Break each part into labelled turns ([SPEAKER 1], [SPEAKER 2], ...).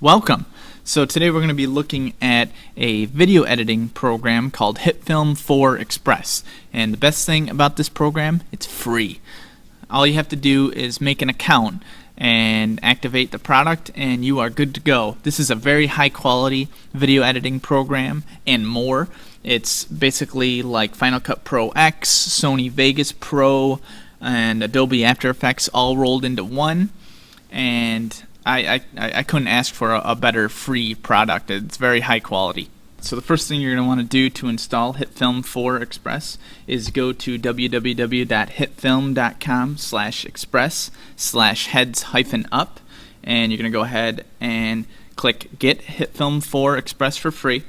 [SPEAKER 1] Welcome. So today we're going to be looking at a video editing program called HitFilm for Express. And the best thing about this program, it's free. All you have to do is make an account and activate the product and you are good to go. This is a very high quality video editing program and more. It's basically like Final Cut Pro X, Sony Vegas Pro, and Adobe After Effects all rolled into one. And I couldn't ask for a better free product. It's very high quality. So the first thing you're going to want to do to install HitFilm for Express is go to www.hitfilm.com/express/heads-up, and you're going to go ahead and click Get HitFilm for Express for free.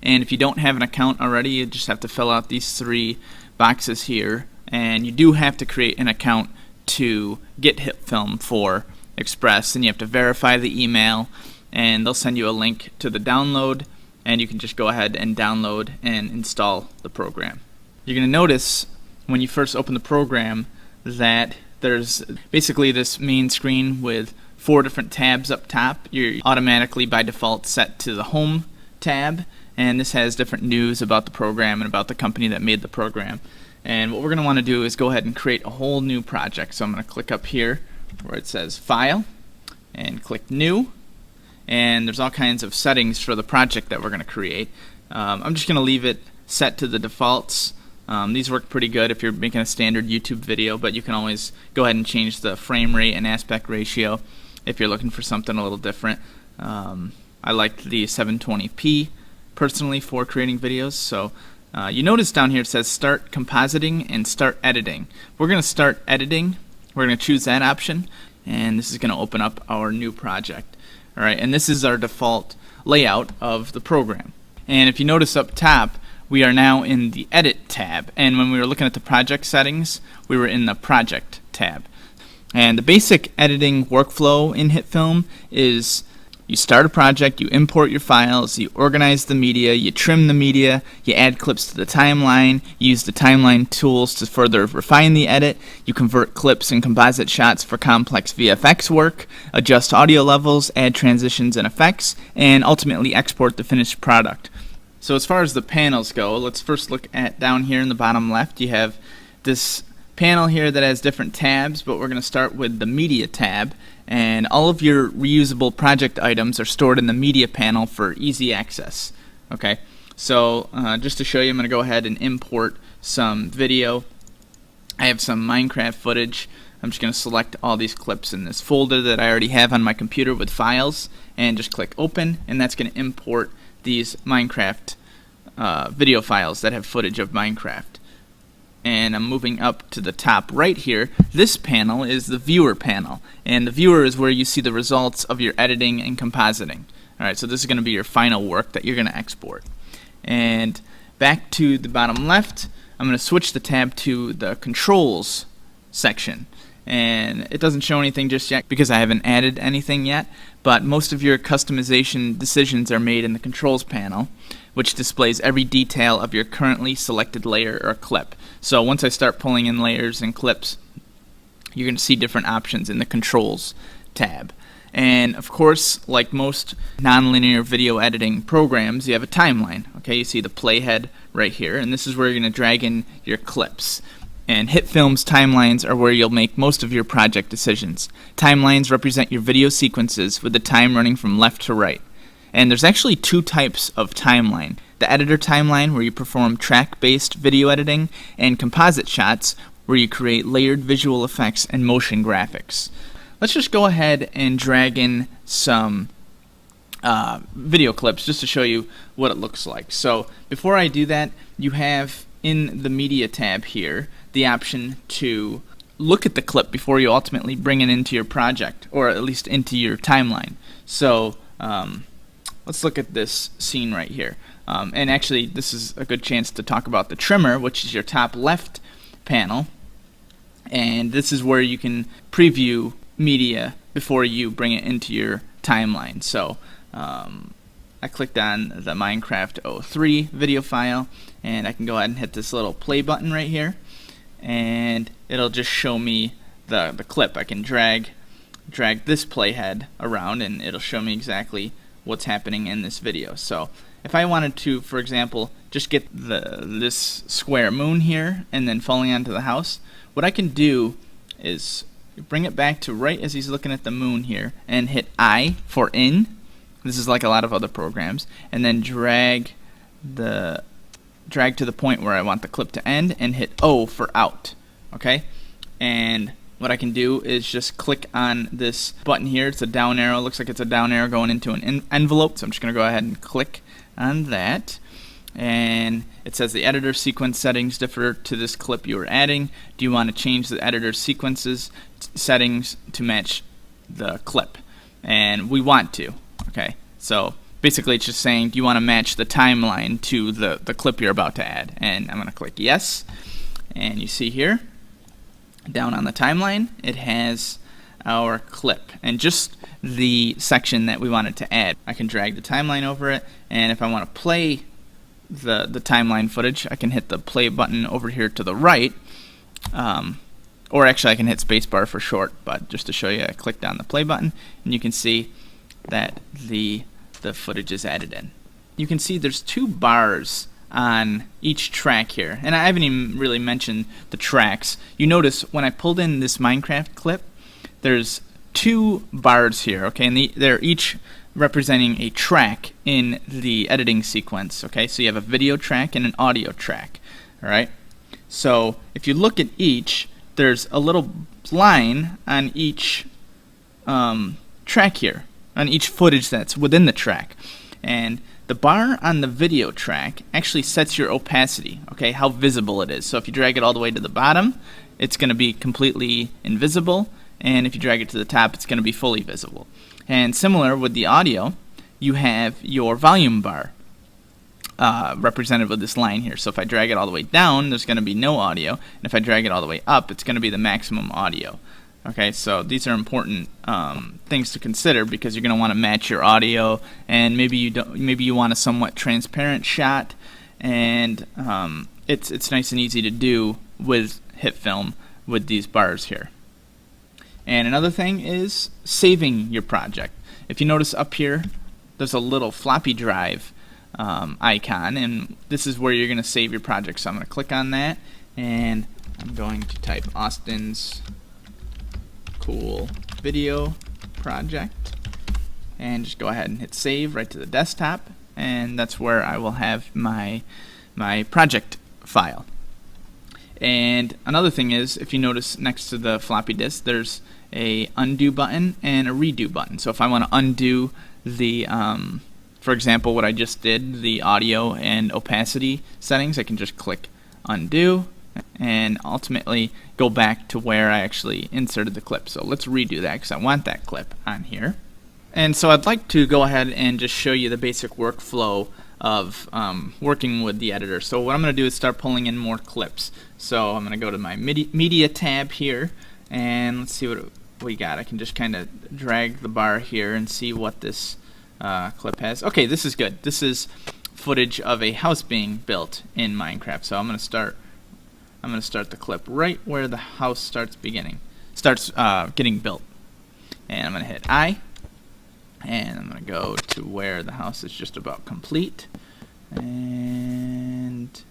[SPEAKER 1] And if you don't have an account already, you just have to fill out these three boxes here, and you do have to create an account to get HitFilm for Express, and you have to verify the email, and they'll send you a link to the download, and you can just go ahead and download and install the program. You're going to notice when you first open the program that there's basically this main screen with 4 different tabs up top. You're automatically by default set to the Home tab, and this has different news about the program and about the company that made the program. And what we're going to want to do is go ahead and create a whole new project. So I'm going to click up here where it says File and click New, and there's all kinds of settings for the project that we're going to create. I'm just going to leave it set to the defaults. These work pretty good if you're making a standard YouTube video, but you can always go ahead and change the frame rate and aspect ratio if you're looking for something a little different. I like the 720p personally for creating videos. So you notice down here it says Start Compositing and Start Editing. We're going to start editing. We're going to choose that option, and this is going to open up our new project. Alright, and this is our default layout of the program. And if you notice up top, we are now in the Edit tab, and when we were looking at the project settings, we were in the Project tab. And the basic editing workflow in HitFilm is you start a project, you import your files, you organize the media, you trim the media, you add clips to the timeline, you use the timeline tools to further refine the edit, you convert clips and composite shots for complex VFX work, adjust audio levels, add transitions and effects, and ultimately export the finished product. So as far as the panels go, let's first look at down here in the bottom left. You have this panel here that has different tabs, but we're going to start with the Media tab, and all of your reusable project items are stored in the Media panel for easy access. Okay, so just to show you, I'm going to go ahead and import some video. I have some Minecraft footage. I'm just going to select all these clips in this folder that I already have on my computer with files, and just click Open, and that's going to import these Minecraft video files that have footage of Minecraft. And I'm moving up to the top right here. This panel is the Viewer panel, and the Viewer is where you see the results of your editing and compositing. Alright, so this is going to be your final work that you're going to export. And back to the bottom left, I'm going to switch the tab to the Controls section. And it doesn't show anything just yet because I haven't added anything yet, but most of your customization decisions are made in the Controls panel, which displays every detail of your currently selected layer or clip. So once I start pulling in layers and clips, you're going to see different options in the Controls tab. And of course, like most nonlinear video editing programs, you have a timeline. Okay, you see the playhead right here, and this is where you're going to drag in your clips. And HitFilm's timelines are where you'll make most of your project decisions. Timelines represent your video sequences with the time running from left to right. And there's actually 2 types of timeline. The editor timeline, where you perform track-based video editing, and composite shots, where you create layered visual effects and motion graphics. Let's just go ahead and drag in some video clips just to show you what it looks like. So before I do that, you have in the Media tab here the option to look at the clip before you ultimately bring it into your project, or at least into your timeline. So let's look at this scene right here. And actually, this is a good chance to talk about the trimmer, which is your top left panel. And this is where you can preview media before you bring it into your timeline. So I clicked on the Minecraft 03 video file, and I can go ahead and hit this little play button right here, and it'll just show me the clip. I can drag drag this playhead around, and it'll show me exactly what's happening in this video. So if I wanted to, for example, just get this square moon here and then falling onto the house, what I can do is bring it back to right as he's looking at the moon here and hit I for in. This is like a lot of other programs, and then drag to the point where I want the clip to end and hit O for out. Okay, and what I can do is just click on this button here. It's a down arrow. Looks like it's a down arrow going into an envelope, so I'm just going to go ahead and click on that. And it says the editor sequence settings differ to this clip you are adding. Do you want to change the editor sequences settings to match the clip? And we want to. Okay, so basically it's just saying, do you want to match the timeline to the clip you're about to add? And I'm going to click yes. And you see here, down on the timeline, it has our clip and just the section that we wanted to add. I can drag the timeline over it, and if I want to play the timeline footage, I can hit the play button over here to the right, or actually I can hit spacebar for short, but just to show you, I clicked on the play button, and you can see that the footage is added in. You can see there's 2 bars on each track here, and I haven't even really mentioned the tracks. You notice when I pulled in this Minecraft clip, there's 2 bars here, okay, and they're each representing a track in the editing sequence. Okay, so you have a video track and an audio track. All right, so if you look at each, there's a little line on each track here, on each footage that's within the track, and the bar on the video track actually sets your opacity, okay, how visible it is. So if you drag it all the way to the bottom, it's going to be completely invisible, and if you drag it to the top, it's going to be fully visible. And similar with the audio, you have your volume bar represented with this line here. So if I drag it all the way down, there's going to be no audio, and if I drag it all the way up, it's going to be the maximum audio. Okay, so these are important things to consider because you're going to want to match your audio, and maybe you want a somewhat transparent shot, and it's nice and easy to do with HitFilm with these bars here. And another thing is saving your project. If you notice up here, there's a little floppy drive icon, and this is where you're going to save your project. So I'm going to click on that, and I'm going to type Austin's Cool Video Project, and just go ahead and hit save right to the desktop, and that's where I will have my project file. And another thing is, if you notice next to the floppy disk, there's a undo button and a redo button. So if I want to undo the, for example, what I just did, the audio and opacity settings, I can just click undo and ultimately go back to where I actually inserted the clip. So let's redo that because I want that clip on here. And so I'd like to go ahead and just show you the basic workflow of working with the editor. So what I'm going to do is start pulling in more clips. So I'm going to go to my media tab here, and let's see what we got. I can just kind of drag the bar here and see what this clip has. Okay, this is good. This is footage of a house being built in Minecraft. So I'm going to start the clip right where the house starts getting built, and I'm going to hit I, and I'm going to go to where the house is just about complete, and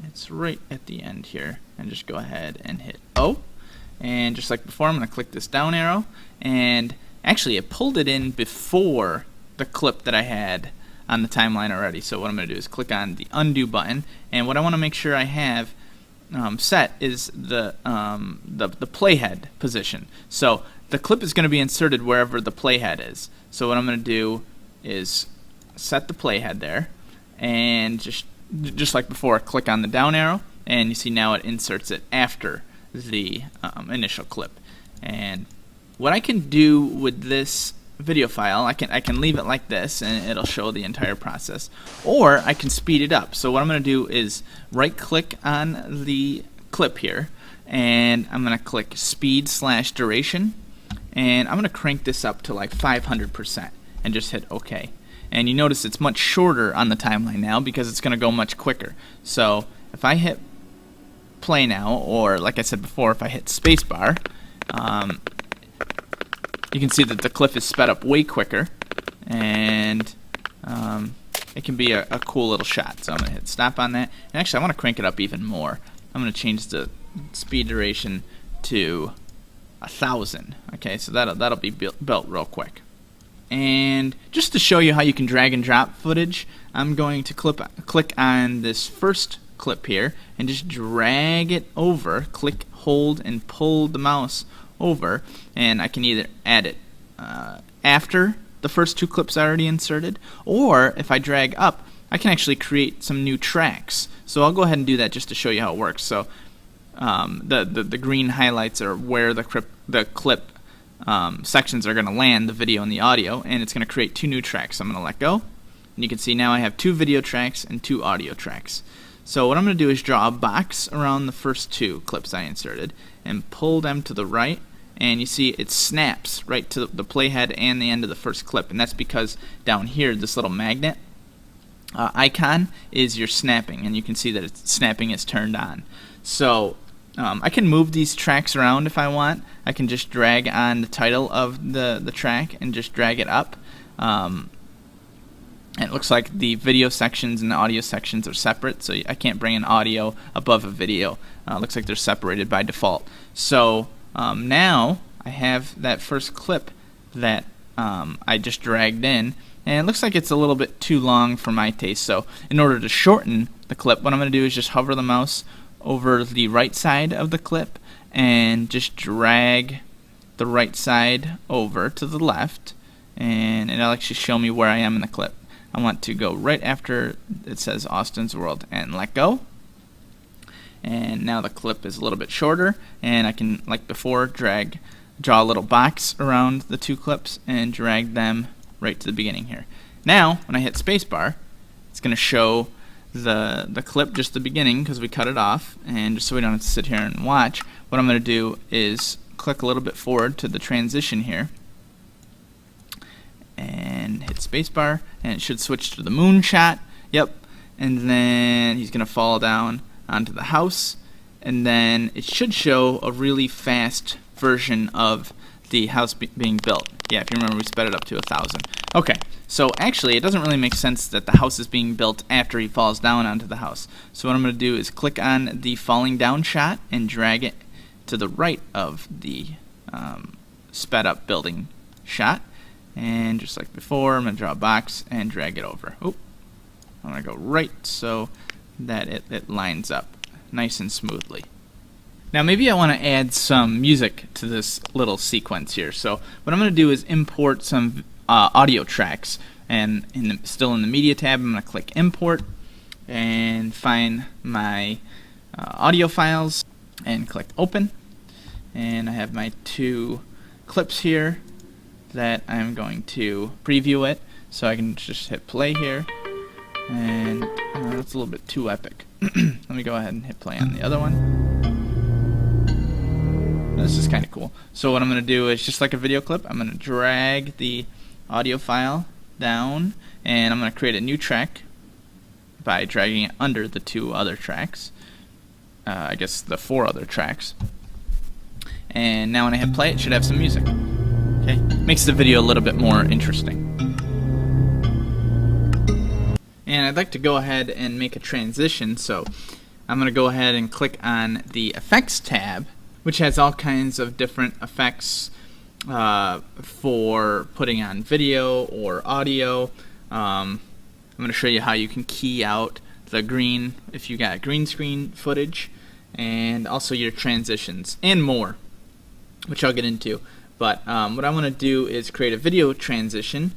[SPEAKER 1] it's right at the end here, and just go ahead and hit O, and just like before, I'm going to click this down arrow, and actually it pulled it in before the clip that I had on the timeline already. So what I'm going to do is click on the undo button, and what I want to make sure I have set is the playhead position. So the clip is going to be inserted wherever the playhead is. So what I'm going to do is set the playhead there, and just like before, click on the down arrow, and you see now it inserts it after the initial clip. And what I can do with this video file, I can leave it like this and it'll show the entire process, or I can speed it up. So what I'm going to do is right click on the clip here, and I'm going to click speed/duration, and I'm going to crank this up to like 500% and just hit OK. And you notice it's much shorter on the timeline now because it's going to go much quicker. So if I hit play now, or like I said before, if I hit spacebar, you can see that the clip is sped up way quicker, and it can be a cool little shot. So I'm going to hit stop on that. And actually, I want to crank it up even more. I'm going to change the speed duration to 1,000. Okay, so that'll be built real quick. And just to show you how you can drag and drop footage, I'm going to click on this first clip here and just drag it over. Click, hold, and pull the mouse over, and I can either add it after the first two clips I already inserted, or if I drag up, I can actually create some new tracks. So I'll go ahead and do that just to show you how it works. So the green highlights are where the clip sections are going to land, the video and the audio, and it's going to create two new tracks. I'm going to let go, and you can see now I have 2 video tracks and 2 audio tracks. So what I'm going to do is draw a box around the first 2 clips I inserted and pull them to the right, and you see it snaps right to the playhead and the end of the first clip, and that's because down here this little magnet icon is your snapping, and you can see that snapping is turned on. So I can move these tracks around if I want. I can just drag on the title of the track and just drag it up. And it looks like the video sections and the audio sections are separate, so I can't bring an audio above a video. Looks like they're separated by default. So now I have that first clip that I just dragged in, and it looks like it's a little bit too long for my taste. So in order to shorten the clip, what I'm going to do is just hover the mouse over the right side of the clip and just drag the right side over to the left, and it'll actually show me where I am in the clip. I want to go right after it says Austin's World and let go. And now the clip is a little bit shorter, and I can, like before, draw a little box around the 2 clips and drag them right to the beginning here. Now, when I hit spacebar, it's going to show the clip just the beginning because we cut it off, and just so we don't have to sit here and watch, what I'm going to do is click a little bit forward to the transition here and hit spacebar, and it should switch to the moon shot. Yep. And then he's going to fall down onto the house, and then it should show a really fast version of the house being built. Yeah, if you remember, we sped it up to 1,000. Okay, so actually it doesn't really make sense that the house is being built after he falls down onto the house. So what I'm going to do is click on the falling down shot and drag it to the right of the sped up building shot. And just like before, I'm going to draw a box and drag it over. Oop. I'm going to go right so that it lines up nice and smoothly. Now maybe I want to add some music to this little sequence here. So what I'm going to do is import some audio tracks, and still in the media tab, I'm going to click import and find my audio files and click open, and I have my 2 clips here that I'm going to preview it. So I can just hit play here, and that's a little bit too epic. Let me go ahead and hit play on the other one. This is kind of cool. So what I'm going to do is, just like a video clip, I'm going to drag the audio file down, and I'm going to create a new track by dragging it under the 2 other tracks. I guess the 4 other tracks. And now when I hit play, it should have some music. Okay, makes the video a little bit more interesting. And I'd like to go ahead and make a transition, so I'm going to go ahead and click on the Effects tab, which has all kinds of different effects for putting on video or audio. I'm going to show you how you can key out the green if you got green screen footage, and also your transitions and more, which I'll get into. But what I want to do is create a video transition,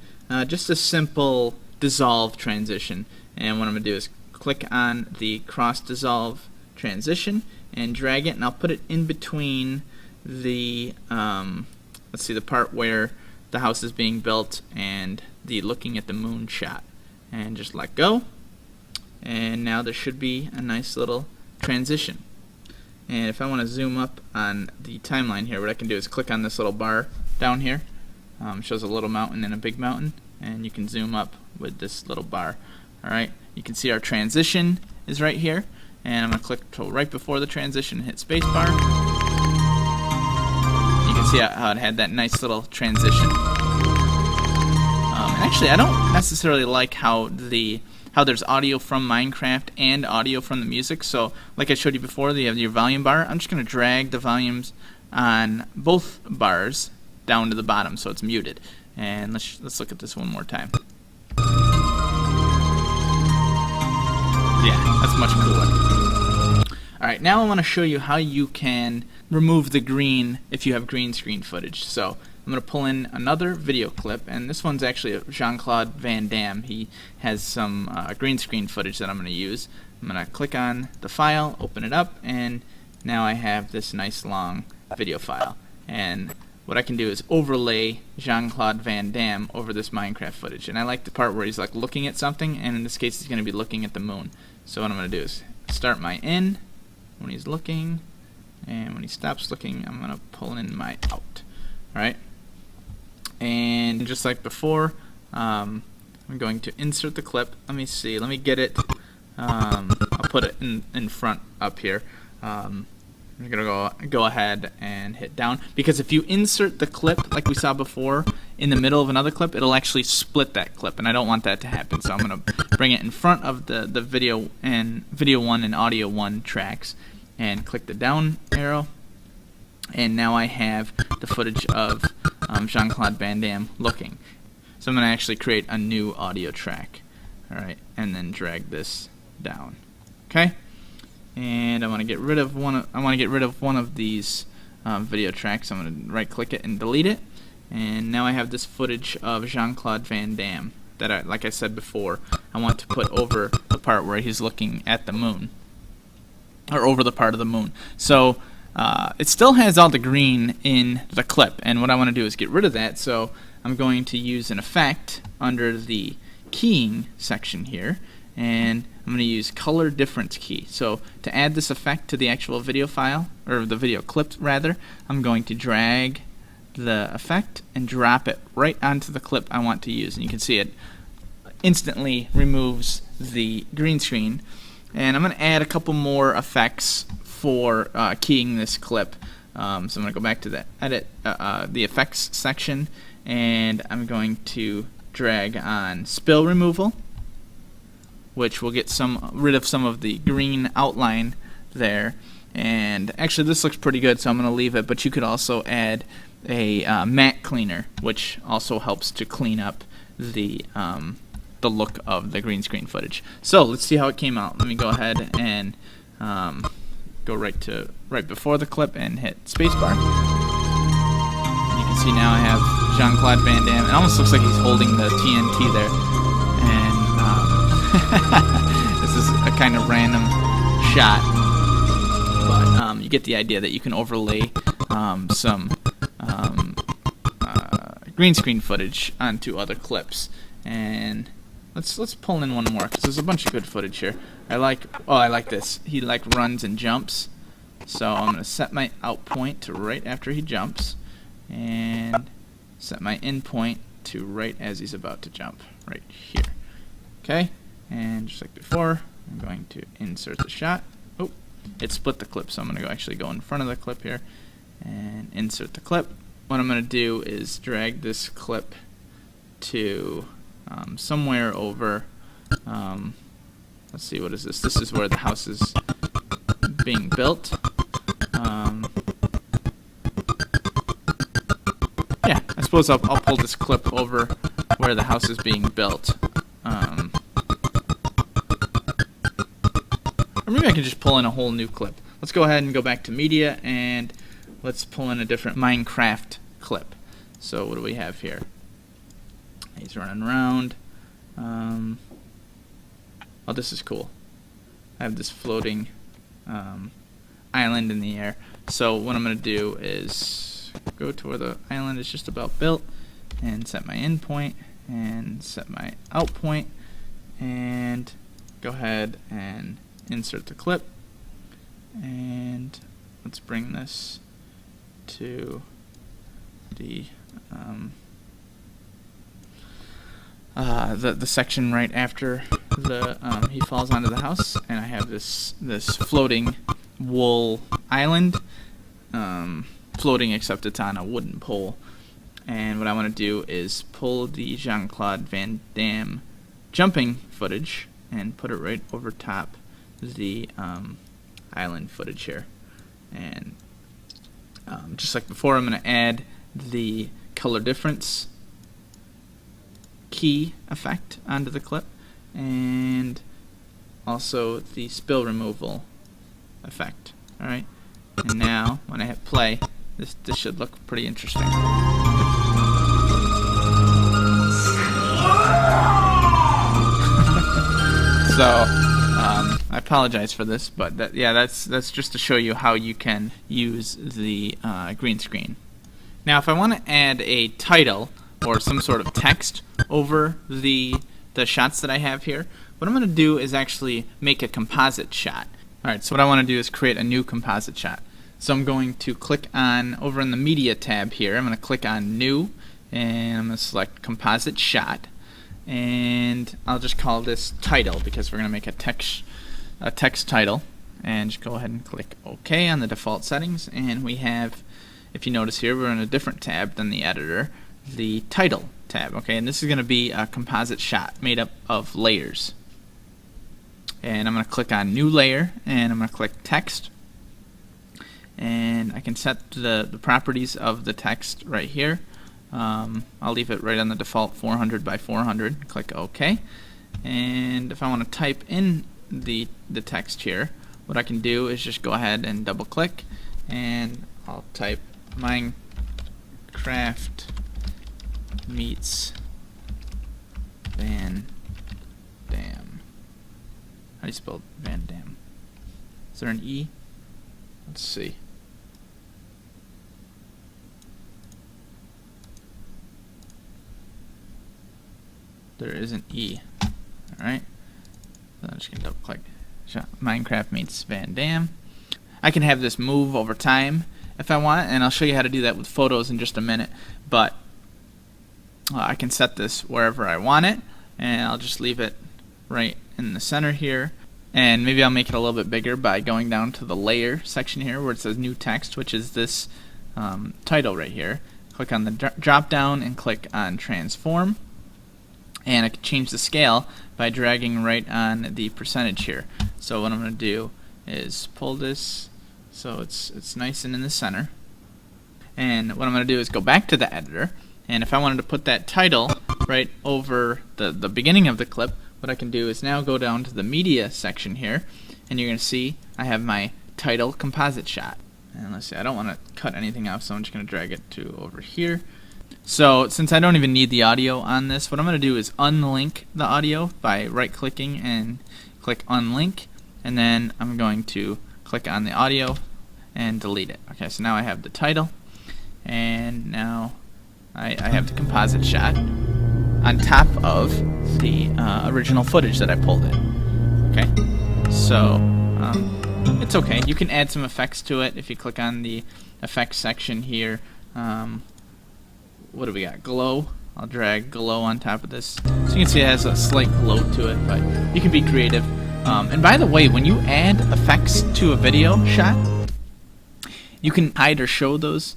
[SPEAKER 1] just a simple dissolve transition. And what I'm going to do is click on the cross dissolve transition and drag it, and I'll put it in between the let's see, the part where the house is being built and the looking at the moon shot, and just let go, and now there should be a nice little transition. And if I want to zoom up on the timeline here, what I can do is click on this little bar down here. Shows a little mountain and a big mountain, and you can zoom up with this little bar. Alright, you can see our transition is right here, and I'm going to click to right before the transition and hit spacebar. You can can see how it had that nice little transition. Actually, I don't necessarily like how there's audio from Minecraft and audio from the music. So, like I showed you before, you have your volume bar. I'm just going to drag the volumes on both bars down to the bottom so it's muted. And let's look at this one more time. Yeah, that's much cooler. Alright, now I want to show you how you can remove the green if you have green screen footage. So I'm going to pull in another video clip, and this one's actually of Jean-Claude Van Damme. He has some green screen footage that I'm going to use. I'm going to click on the file, open it up, and now I have this nice long video file. And what I can do is overlay Jean-Claude Van Damme over this Minecraft footage. And I like the part where he's like looking at something, and in this case he's going to be looking at the moon. So what I'm going to do is start my in when he's looking, and when he stops looking I'm going to pull in my out. Alright? And just like before, I'm going to insert the clip. Let me see, let me get it. I'll put it in front up here. I'm gonna go ahead and hit down, because if you insert the clip like we saw before in the middle of another clip, it'll actually split that clip, and I don't want that to happen. So I'm gonna bring it in front of the video 1 and audio 1 tracks, and click the down arrow, and now I have the footage of Jean-Claude Van Damme looking. So I'm gonna actually create a new audio track. All right, and then drag this down. Okay. And I want to get rid of one of these video tracks. I'm going to right-click it and delete it. And now I have this footage of Jean-Claude Van Damme that, like I said before, I want to put over the part where he's looking at the moon, or over the part of the moon. So it still has all the green in the clip, and what I want to do is get rid of that. So I'm going to use an effect under the keying section here, and I'm going to use color difference key. So to add this effect to the actual video file, or the video clip rather, I'm going to drag the effect and drop it right onto the clip I want to use, and you can see it instantly removes the green screen. And I'm going to add a couple more effects for keying this clip. So I'm going to go back to the edit, the effects section, and I'm going to drag on spill removal, which will get rid of some of the green outline there. And actually this looks pretty good, so I'm going to leave it, but you could also add a matte cleaner, which also helps to clean up the look of the green screen footage. So let's see how it came out. Let me go ahead and go right before the clip and hit spacebar. And you can see now I have Jean-Claude Van Damme. It almost looks like he's holding the TNT there. And this is a kind of random shot, but you get the idea that you can overlay some green screen footage onto other clips. And let's pull in one more, because there's a bunch of good footage here. I like this. He like runs and jumps, so I'm gonna set my out point to right after he jumps, and set my in point to right as he's about to jump, right here. Okay. And just like before, I'm going to insert the shot. Oh, it split the clip, so I'm going to actually go in front of the clip here and insert the clip. What I'm going to do is drag this clip to somewhere over, let's see, what is this? This is where the house is being built. Yeah, I suppose I'll pull this clip over where the house is being built. Or maybe I can just pull in a whole new clip. Let's go ahead and go back to media, and let's pull in a different Minecraft clip. So what do we have here? He's running around. Oh, this is cool. I have this floating island in the air. So what I'm going to do is go to where the island is just about built, and set my in point, and set my out point, and go ahead and insert the clip, and let's bring this to the section right after he falls onto the house, and I have this floating wool island. floating, except it's on a wooden pole. And what I want to do is pull the Jean-Claude Van Damme jumping footage and put it right over top the island footage here. And just like before, I'm going to add the color difference key effect onto the clip, and also the spill removal effect. Alright, and now when I hit play, this should look pretty interesting. So I apologize for this, but that's just to show you how you can use the green screen. Now, if I want to add a title or some sort of text over the shots that I have here, what I'm going to do is actually make a composite shot. Alright, so what I want to do is create a new composite shot. So I'm going to click on, over in the media tab here, I'm going to click on new, and I'm going to select composite shot, and I'll just call this title because we're going to make a text title, and just go ahead and click OK on the default settings, and we have, if you notice here, we're in a different tab than the editor, the title tab. Okay, and this is going to be a composite shot made up of layers. And I'm going to click on new layer, and I'm going to click text, and I can set the properties of the text right here. I'll leave it right on the default 400 by 400. Click OK. And if I want to type in the text here, what I can do is just go ahead and double click, and I'll type Minecraft meets Van Damme. How do you spell Van Damme? Is there an E? Let's see. There is an E. Alright. So I'm just going to double click. Minecraft meets Van Damme. I can have this move over time if I want, and I'll show you how to do that with photos in just a minute. But I can set this wherever I want it, and I'll just leave it right in the center here. And maybe I'll make it a little bit bigger by going down to the layer section here where it says new text, which is this title right here. Click on the drop down and click on transform. And I can change the scale by dragging right on the percentage here. So what I'm going to do is pull this so it's nice and in the center. And what I'm going to do is go back to the editor, and if I wanted to put that title right over the beginning of the clip, what I can do is now go down to the media section here, and you're going to see I have my title composite shot. And let's see, I don't want to cut anything off, so I'm just going to drag it to over here. So since I don't even need the audio on this, what I'm going to do is unlink the audio by right clicking and click unlink, and then I'm going to click on the audio and delete it. Okay, so now I have the title, and now I have the composite shot on top of the original footage that I pulled in. Okay, so it's okay. You can add some effects to it if you click on the effects section here. What do we got? Glow. I'll drag glow on top of this. So you can see it has a slight glow to it, but you can be creative. And by the way, when you add effects to a video shot, you can hide or show those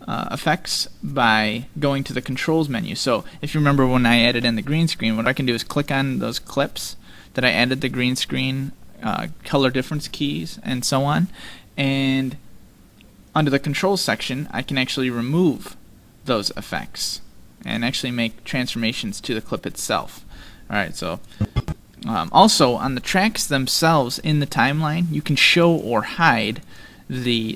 [SPEAKER 1] effects by going to the controls menu. So if you remember when I added in the green screen, what I can do is click on those clips that I added the green screen, color difference keys, and so on. And under the controls section, I can actually remove those effects and actually make transformations to the clip itself. Alright, so also on the tracks themselves in the timeline, you can show or hide the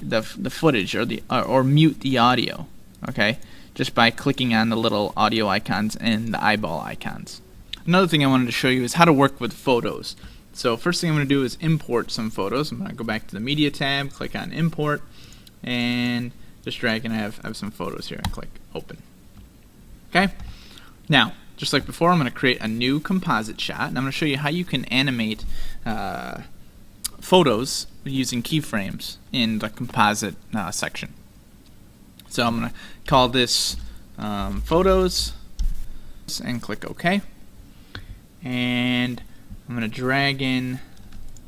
[SPEAKER 1] footage or mute the audio, okay, just by clicking on the little audio icons and the eyeball icons. Another thing I wanted to show you is how to work with photos. So first thing I'm going to do is import some photos. I'm going to go back to the media tab, click on import, and just drag, and I have some photos here. Click open. Okay. Now, just like before, I'm going to create a new composite shot, and I'm going to show you how you can animate photos using keyframes in the composite section. So I'm going to call this photos and click OK. And I'm going to drag in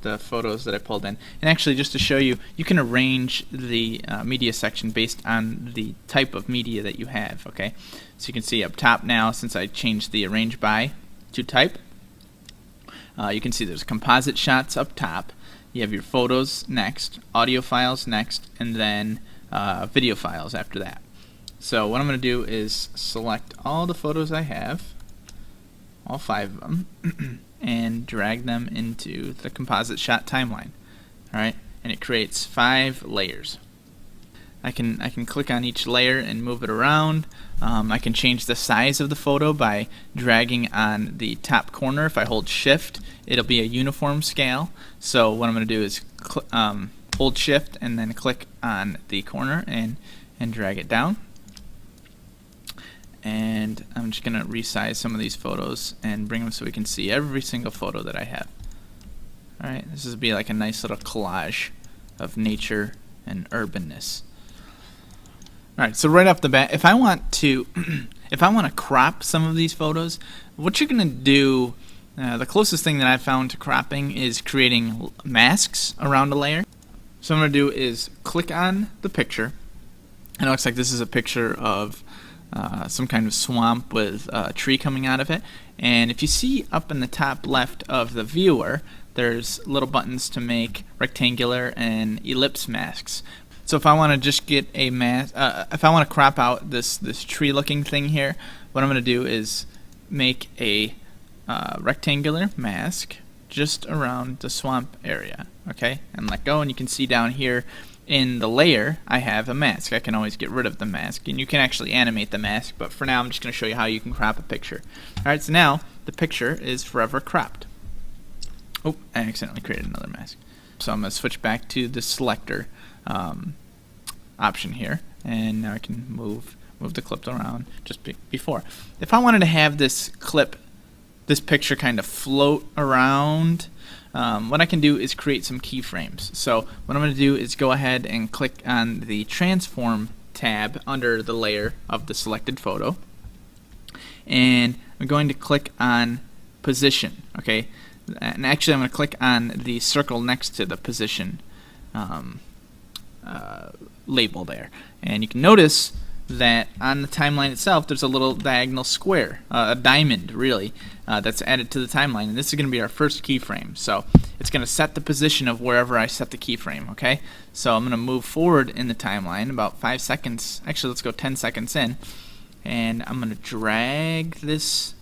[SPEAKER 1] the photos that I pulled in. And actually, just to show you, you can arrange the media section based on the type of media that you have. Okay, so you can see up top now, since I changed the arrange by to type, you can see there's composite shots up top. You have your photos next, audio files next, and then video files after that. So what I'm going to do is select all the photos I have, all 5 of them, and drag them into the composite shot timeline. Alright, and it creates 5 layers. I can click on each layer and move it around. I can change the size of the photo by dragging on the top corner. If I hold shift, it'll be a uniform scale. So what I'm going to do is hold shift and then click on the corner and drag it down. And I'm just going to resize some of these photos and bring them so we can see every single photo that I have. Alright, this will be like a nice little collage of nature and urbanness. Alright, so right off the bat, if I want to crop some of these photos, what you're going to do, the closest thing that I've found to cropping is creating masks around a layer. So what I'm going to do is click on the picture, and it looks like this is a picture of some kind of swamp with a tree coming out of it. And if you see up in the top left of the viewer, there's little buttons to make rectangular and ellipse masks. So if I want to just get a mask, if I want to crop out this tree looking thing here, what I'm going to do is make a rectangular mask just around the swamp area, okay, and let go, and you can see down here in the layer I have a mask. I can always get rid of the mask, and you can actually animate the mask, but for now I'm just going to show you how you can crop a picture. Alright, so now the picture is forever cropped. Oh, I accidentally created another mask. So I'm going to switch back to the selector option here, and now I can move the clip around just before. If I wanted to have this picture kind of float around, what I can do is create some keyframes. So what I'm going to do is go ahead and click on the transform tab under the layer of the selected photo, and I'm going to click on position. Okay, and actually I'm going to click on the circle next to the position label there, and you can notice that on the timeline itself there's a little diagonal square, a diamond really, that's added to the timeline, and this is going to be our first keyframe. So it's going to set the position of wherever I set the keyframe. Okay, so I'm going to move forward in the timeline about 5 seconds, actually let's go 10 seconds in, and I'm going to drag this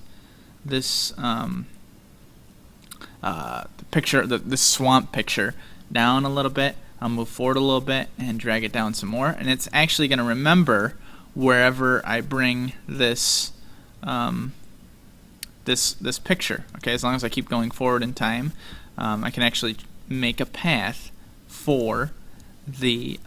[SPEAKER 1] picture, this swamp picture, down a little bit. I'll move forward a little bit and drag it down some more, and it's actually going to remember wherever I bring this this picture. Okay, as long as I keep going forward in time, I can actually make a path for the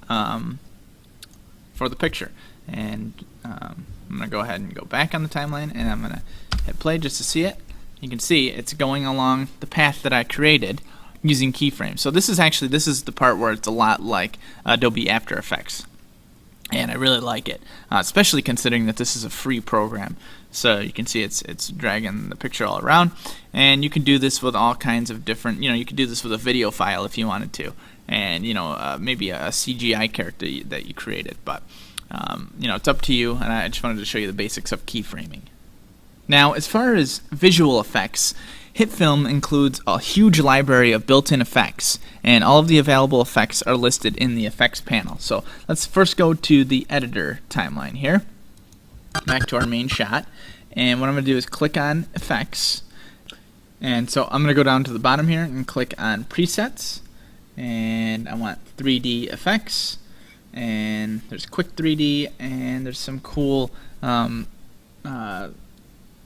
[SPEAKER 1] picture. And I'm going to go ahead and go back on the timeline, and I'm going to hit play just to see it. You can see it's going along the path that I created using keyframes. So this is the part where it's a lot like Adobe After Effects, and I really like it, especially considering that this is a free program. So you can see it's dragging the picture all around, and you can do this with all kinds of different, you could do this with a video file if you wanted to, and maybe a CGI character that you created, but it's up to you, and I just wanted to show you the basics of keyframing. Now, as far as visual effects, HitFilm includes a huge library of built-in effects, and all of the available effects are listed in the effects panel. So let's first go to the editor timeline here, back to our main shot, and what I'm going to do is click on effects, and so I'm going to go down to the bottom here and click on presets, and I want 3D effects, and there's quick 3D, and there's some cool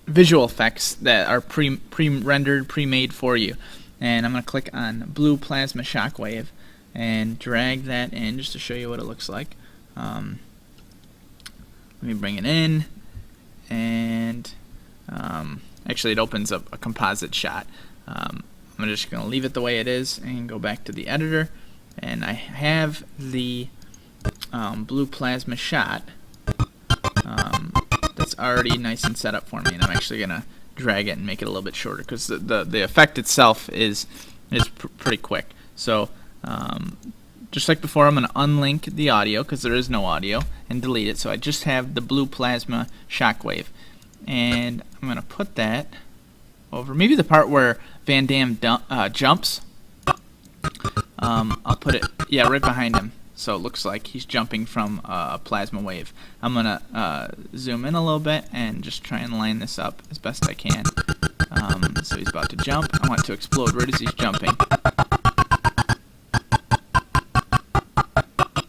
[SPEAKER 1] visual effects that are pre-rendered, pre-made for you. And I'm going to click on blue plasma shockwave and drag that in just to show you what it looks like. Let me bring it in, and actually it opens up a composite shot. I'm just going to leave it the way it is and go back to the editor, and I have the blue plasma shot that's already nice and set up for me, and I'm actually going to drag it and make it a little bit shorter because the effect itself is It's pretty quick. So just like before, I'm going to unlink the audio because there is no audio and delete it. So I just have the blue plasma shockwave, and I'm going to put that over maybe the part where Van Damme jumps. I'll put it right behind him, so it looks like he's jumping from a plasma wave. I'm going to zoom in a little bit and just try and line this up as best I can. So he's about to jump. I want it to explode right as he's jumping.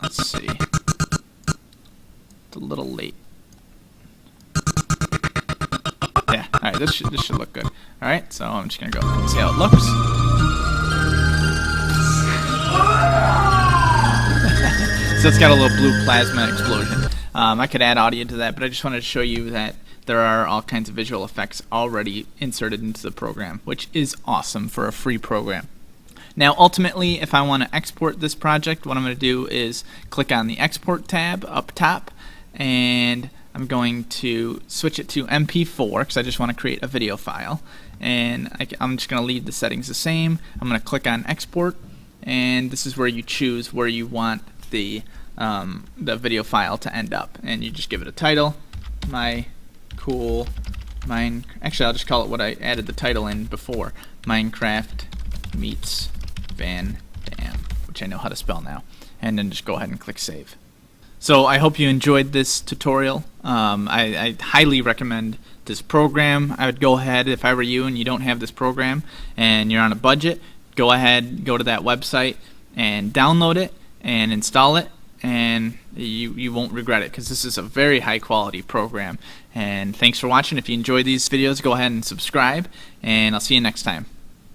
[SPEAKER 1] Let's see. It's a little late. Yeah, alright, this should look good. Alright, so I'm just going to go and see how it looks. So it's got a little blue plasma explosion. I could add audio to that, but I just wanted to show you that there are all kinds of visual effects already inserted into the program, which is awesome for a free program. Now ultimately, if I want to export this project, what I'm going to do is click on the Export tab up top, and I'm going to switch it to MP4 because I just want to create a video file. And I'm just going to leave the settings the same. I'm going to click on Export, and this is where you choose where you want the video file to end up, and you just give it a title. Actually, I'll just call it what I added the title in before: Minecraft meets Van Damme, which I know how to spell now. And then just go ahead and click Save. So I hope you enjoyed this tutorial. I highly recommend this program. I would go ahead, if I were you and you don't have this program and you're on a budget, go ahead, go to that website and download it and install it, and you won't regret it because this is a very high quality program. And thanks for watching. If you enjoy these videos, go ahead and subscribe, and I'll see you next time.